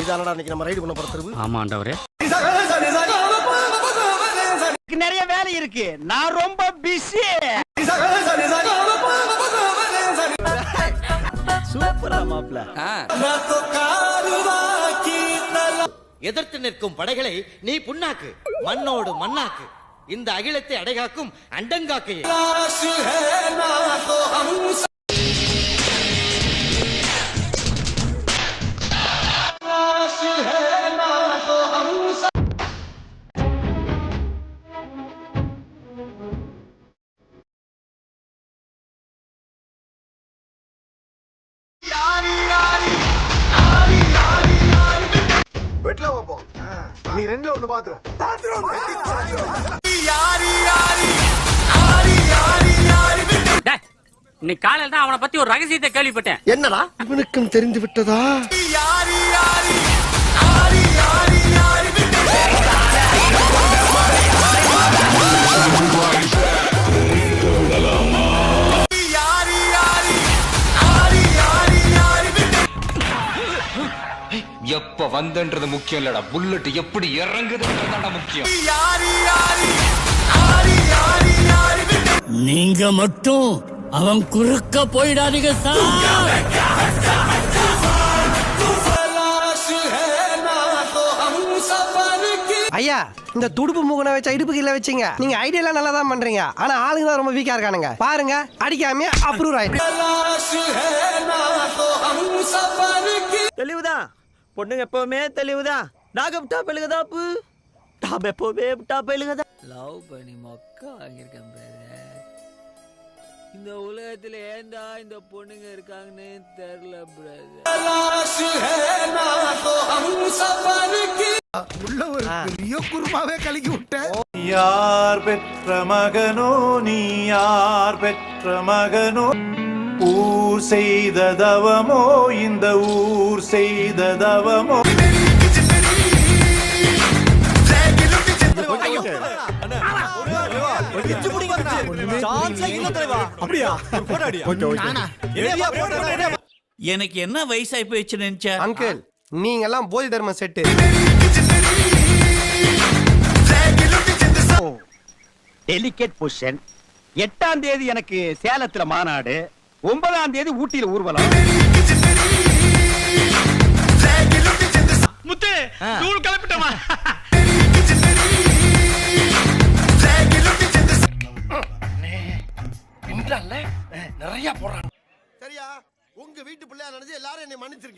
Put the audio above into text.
இதானடா இன்னைக்கு நம்ம ரைடு பண்ண போற தெருவு. ஆமா ஆண்டவரே. நிறைய வேலை இருக்கு, நான் ரொம்ப பிஸி. சூப்பரா மாப்ள. எதிர்த்து நிற்கும் படைகளை நீ புண்ணாக்கு, மண்ணோடு மண்ணாக்கு. இந்த அகிலத்தை அடைகாக்கும் அண்டங்காக்கையே. நீ ரெண்டுல ஒண்ணு பாத்துரு. இன்னைக்கு காலையில தான் அவனை பத்தி ஒரு ரகசியத்தை கேள்விப்பட்டேன். என்னடா இவனுக்கும் தெரிந்து விட்டதா? எப்ப வந்தன்றது முக்கியம் இல்லடா, புல்லட் எப்படி இறங்குதுன்றதுதான் முக்கியம். நீங்க மட்டும் அவன் குறுக்க போயிடாதீங்க சார். ஐயா, இந்த துடுப்பு மூக்கனை வச்ச இடுப்பு கீழ வச்சீங்க. நீங்க ஐடியா எல்லாம் நல்லா தான் பண்றீங்க, ஆனா ஆளுங்க தான் ரொம்ப வீக்கா இருக்கானுங்க. பாருங்க, அடிக்காம அப்ரூவ் ஆயிட்டு. தெளிவுதான், பொண்ணுங்க எப்பவுமே தெளிவுதான். நாகம் டாப் எழுகதாப்பு, டாப் எப்பவுமே டாப் எழுகதா. லவ் பண்ணி மொக்கா வாங்கியிருக்கேன் பிரதர். இந்த உலகத்துல ஏண்டா இந்த பொண்ணுங்க இருக்காங்கன்னு தெரியல பிரதர். உள்ள ஒரு பெரிய குருமாவே கலக்கி விட்ட. யார் பெற்ற மகனோ நீ, யார் பெற்ற மகனோ? ஊர் செய்த தவமோ, இந்த ஊர் செய்த தவமோ? எனக்கு என்ன வயசாகி போயிடுச்சு நினைச்சா? அங்கிள், நீங்க எல்லாம் போதி தர்ம செட்டு. Delicate position. 8ஆம் தேதி எனக்கு சேலத்துல மாநாடு, 9ஆம் தேதி ஊட்டியில ஊர்வலம். முத்து தூள் கிளப்பிட்டமா? நிறைய போறான். சரியா, உங்க வீட்டு பிள்ளையா நினைச்சு எல்லாரும் என்னை மன்னிச்சிருக்கேன்.